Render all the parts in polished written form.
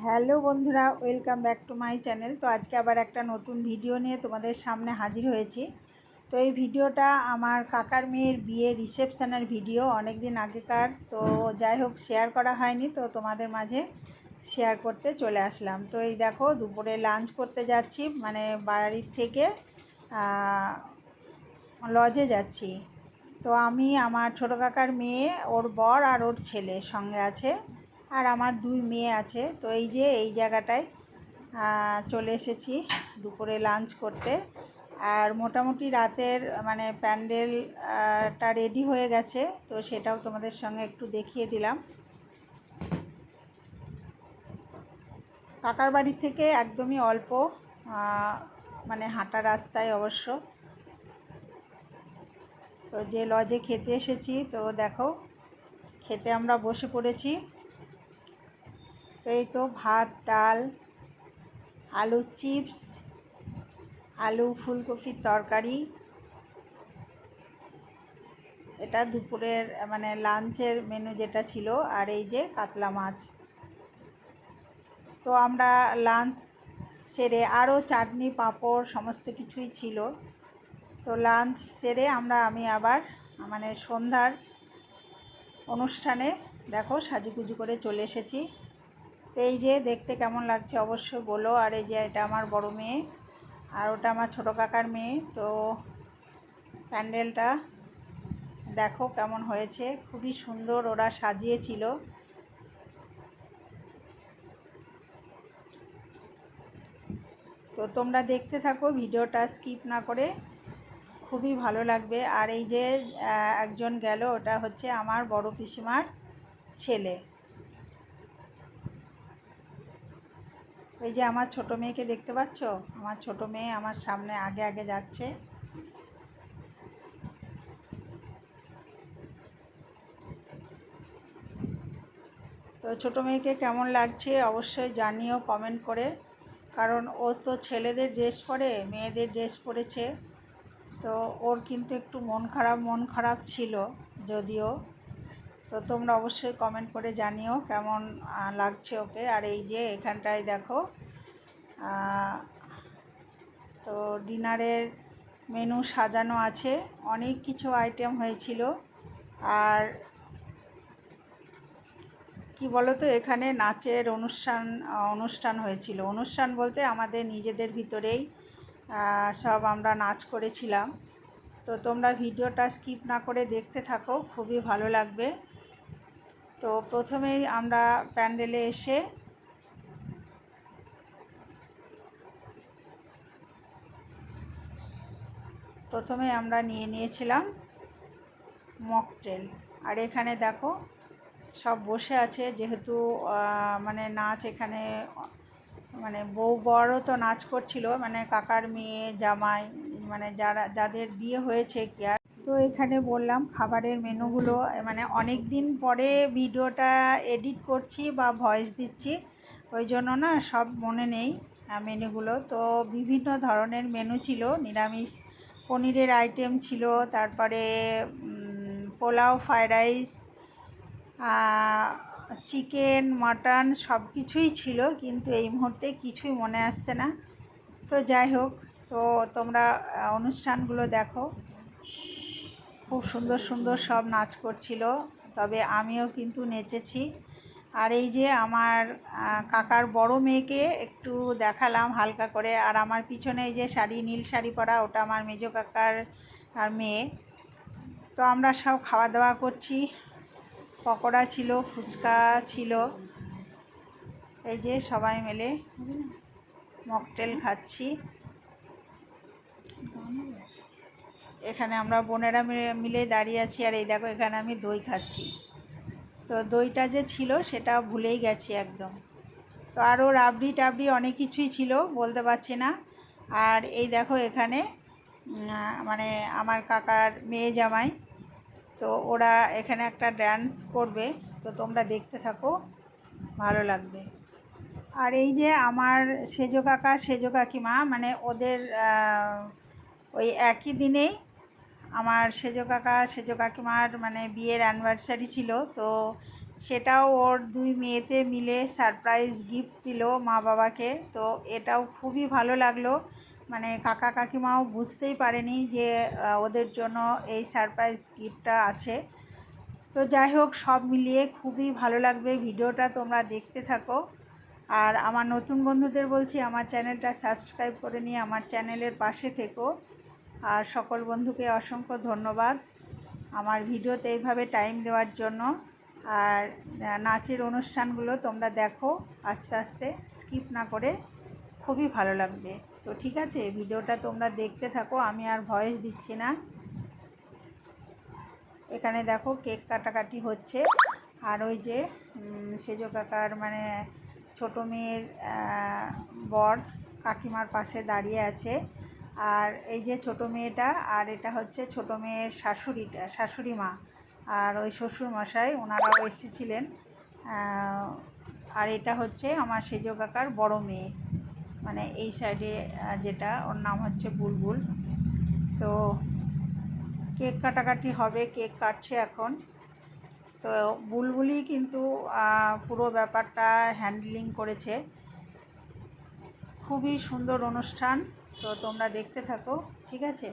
Hello বন্ধুরা, welcome back to my channel. তো আজকে আবার একটা নতুন ভিডিও নিয়ে তোমাদের সামনে হাজির হয়েছি। তো এই ভিডিওটা আমার কাকার মেয়ের বিয়ে রিসেপশনের ভিডিও, অনেক দিন আগেকার। তো যাই হোক, শেয়ার করা হয়নি, তো তোমাদের মাঝে শেয়ার করতে চলে আসলাম। তো এই দেখো, দুপুরে লাঞ্চ করতে যাচ্ছি, মানে বাড়ির থেকে লজে যাচ্ছি। তো আমি, আমার ছোটো কাকার মেয়ে, ওর বর আর ওর ছেলে সঙ্গে আছে, আর আমার দুই মেয়ে আছে। তো এই যে এই জায়গাটায় চলে এসেছি দুপুরে লাঞ্চ করতে। আর মোটামুটি রাতের মানে প্যান্ডেলটা রেডি হয়ে গেছে, তো সেটাও তোমাদের সঙ্গে একটু দেখিয়ে দিলাম। কাকার বাড়ি থেকে একদমই অল্প, মানে হাঁটা রাস্তায় অবশ্য। তো যে লজে খেতে এসেছি, তো দেখো খেতে আমরা বসে পড়েছি। তো এই তো ভাত, ডাল, আলু চিপস, আলু ফুলকপির তরকারি, এটা দুপুরের মানে লাঞ্চের মেনু যেটা ছিল। আর এই যে কাতলা মাছ। তো আমরা লাঞ্চ সেরে, আরও চাটনি পাঁপড় সমস্ত কিছুই ছিল। তো লাঞ্চ সেরে আমি আবার মানে সন্ধ্যার অনুষ্ঠানে দেখো সাজুগুজু করে চলে এসেছি। তো এই যে দেখতে কেমন লাগছে অবশ্যই বলো। আর এই যে এটা আমার বড় মেয়ে, আর ওটা আমার ছোটো কাকার মেয়ে। তো প্যান্ডেলটা দেখো কেমন হয়েছে, খুবই সুন্দর ওরা সাজিয়েছিল। তো তোমরা দেখতে থাকো ভিডিওটা, স্কিপ না করে, খুবই ভালো লাগবে। আর এই যে একজন গেল, ওটা হচ্ছে আমার বড় পিসিমার ছেলে। এই যে আমার ছোট মেয়েকে দেখতে পাচ্ছ, আমার ছোট মেয়ে আমার সামনে আগে আগে যাচ্ছে। তো ছোটো মেয়েকে কেমন লাগছে অবশ্যই জানিও কমেন্ট করে, কারণ ও তো ছেলেদের ড্রেস পরে, মেয়েদের ড্রেস পরেছে। তো ওর কিন্তু একটু মন খারাপ ছিল যদিও। তো তোমরা অবশ্যই কমেন্ট করে জানিও কেমন লাগছে ওকে। আর এই যে এখানটায় দেখো, তো ডিনারের মেনু সাজানো আছে, অনেক কিছু আইটেম হয়েছিল। আর কি বলো তো, এখানে নাচের অনুষ্ঠান হয়েছিল। অনুষ্ঠান বলতে আমাদের নিজেদের ভিতরেই সব আমরা নাচ করেছিলাম। তো তোমরা ভিডিওটা স্কিপ না করে দেখতে থাকো, খুবই ভালো লাগবে। তো প্রথমেই আমরা প্যান্ডেলে এসে আমরা নিয়ে নিয়েছিলাম মকটেল। আর এখানে দেখো সব বসে আছে, যেহেতু মানে নাচ এখানে, মানে বউ বরও তো নাচ করছিল, মানে কাকার মেয়ে জামাই, মানে যাদের বিয়ে হয়েছে কি আর। তো এখানে বললাম খাবারের মেনুগুলো, মানে অনেক দিন পরে ভিডিওটা এডিট করছি বা ভয়েস দিচ্ছি, ওই জন্য না সব মনে নেই মেনুগুলো। তো বিভিন্ন ধরনের মেনু ছিল, নিরামিষ পনিরের আইটেম ছিল, তারপরে pulao, fried rice, chicken, mutton সব কিছুই ছিল, কিন্তু এই মুহূর্তে কিছুই মনে আসছে না। তো যাই হোক, তো তোমরা অনুষ্ঠানগুলো দেখো, খুব সুন্দর সুন্দর সব নাচ করছিল, তবে আমিও কিন্তু নেচেছি। আর এই যে আমার কাকার বড় মেয়েকে একটু দেখালাম হালকা করে। আর আমার পিছনে এই যে শাড়ি, নীল শাড়ি পরা, ওটা আমার মেজো কাকার আর মেয়ে। তো আমরা সব খাওয়া দাওয়া করছি, পকোড়া ছিল, ফুচকা ছিল, এই যে সবাই মিলে মকটেল খাচ্ছি। এখানে আমরা বোনেরা মিলে দাঁড়িয়ে আছি। আর এই দেখো এখানে আমি দই খাচ্ছি। তো দইটা যে ছিল সেটা ভুলেই গেছি একদম। তো আরও রাবড়ি টাবড়ি অনেক কিছুই ছিল, বলতে পারছি না। আর এই দেখো এখানে মানে আমার কাকার মেয়ে জামাই, তো ওরা এখানে একটা ডান্স করবে। তো তোমরা দেখতে থাকো, ভালো লাগবে। আর এই যে আমার সেজো কাকা, সেজো কাকিমা, মানে ওদের ওই একই দিনেই আমার সেজো কাকা, সেজো কাকিমার মানে বিয়ের অ্যানিভার্সারি ছিল। তো সেটাও ওর দুই মেয়েতে মিলে সারপ্রাইজ গিফট দিল মা বাবাকে। তো এটাও খুবই ভালো লাগলো, মানে কাকা কাকিমাও বুঝতেই পারেনি যে ওদের জন্য এই সারপ্রাইজ গিফটটা আছে। তো যাই হোক, সব মিলিয়ে খুবই ভালো লাগবে, ভিডিওটা তোমরা দেখতে থাকো। আর আমার নতুন বন্ধুদের বলছি, আমার চ্যানেলটা সাবস্ক্রাইব করে নিয়ে আমার চ্যানেলের পাশে থেকো। আর সকল বন্ধুকে অসংখ্য ধন্যবাদ আমার ভিডিওতে এইভাবে টাইম দেওয়ার জন্য। আর নাচের অনুষ্ঠানগুলো তোমরা দেখো আস্তে আস্তে, স্কিপ না করে, খুবই ভালো লাগবে। তো ঠিক আছে, ভিডিওটা তোমরা দেখতে থাকো, আমি আর ভয়েস দিচ্ছি না। এখানে দেখো কেক কাটাকাটি হচ্ছে। আর ওই যে সেজো কাকার মানে ছোটো মেয়ের বর কাকিমার পাশে দাঁড়িয়ে আছে। আর এই যে ছোটো মেয়েটা, আর এটা হচ্ছে ছোটো মেয়ের শাশুড়ি মা, আর ওই শ্বশুর মশাই ওনারাও এসেছিলেন। আর এটা হচ্ছে আমার সেজো কাকার বড় মেয়ে, মানে এই সাইডে যেটা, ওর নাম হচ্ছে বুলবুল। তো কেক কাটাকাটি হবে, কেক কাটছে এখন। তো বুলবুলি কিন্তু পুরো ব্যাপারটা হ্যান্ডলিং করেছে। খুবই সুন্দর অনুষ্ঠান, তো তোমরা দেখতে থাকো, ঠিক আছে।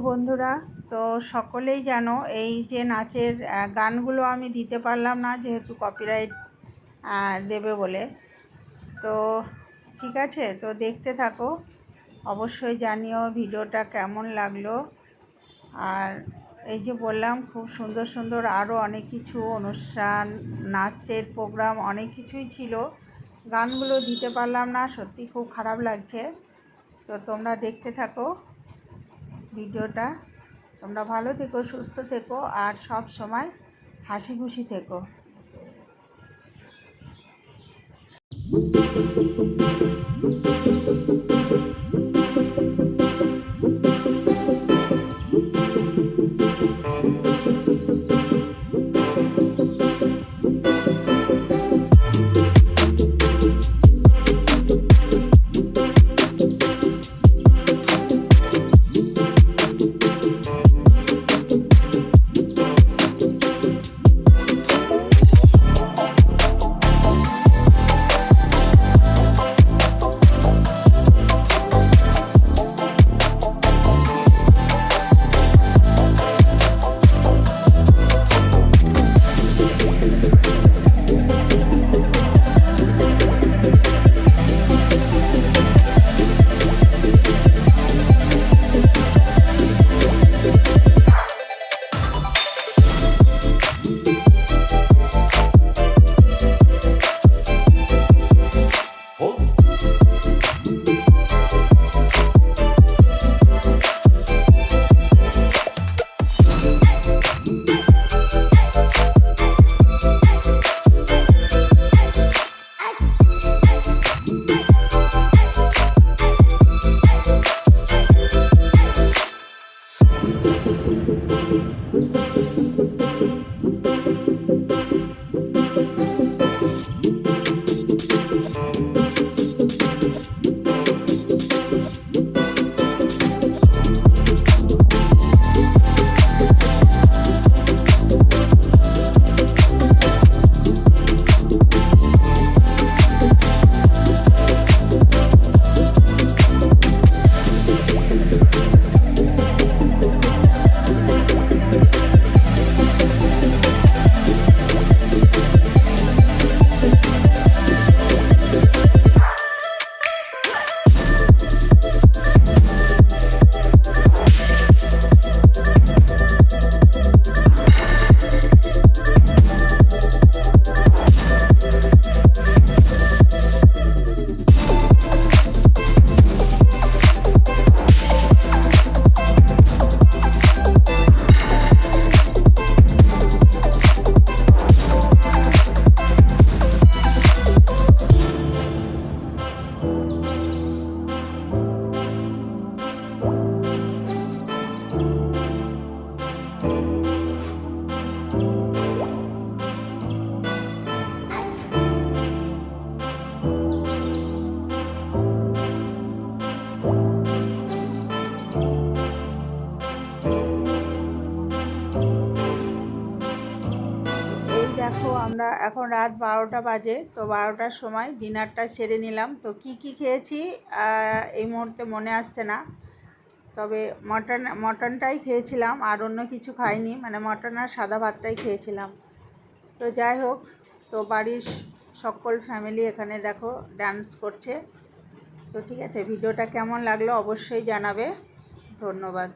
বন্ধুরা, তো সকলেই জানো এই যে নাচের গানগুলো আমি দিতে পারলাম না, যেহেতু কপিরাইট দেবে বলে। তো ঠিক আছে, তো দেখতে থাকো, অবশ্যই জানিও ভিডিওটা কেমন লাগলো। আর এই যে বললাম, খুব সুন্দর সুন্দর আরও অনেক কিছু অনুষ্ঠান, নাচের প্রোগ্রাম অনেক কিছুই ছিল, গানগুলো দিতে পারলাম না, সত্যি খুব খারাপ লাগছে। তো তোমরা দেখতে থাকো ভিডিওটা, তোমরা ভালো থেকো, সুস্থ থেকো, আর সব সময় হাসি খুশি থেকো। দেখো আমরা এখন রাত 12টা বাজে, তো 12টার সময় ডিনারটা সেরে নিলাম। তো কি কি খেয়েছি এই মুহূর্তে মনে আসছে না, তবে মটনটাই খেয়েছিলাম, আর অন্য কিছু খাইনি, মানে মটন আর সাদা ভাতটাই খেয়েছিলাম। তো যাই হোক, তো বাড়ির সকল ফ্যামিলি এখানে দেখো ডান্স করছে। তো ঠিক আছে, ভিডিওটা কেমন লাগলো অবশ্যই জানাবে। ধন্যবাদ।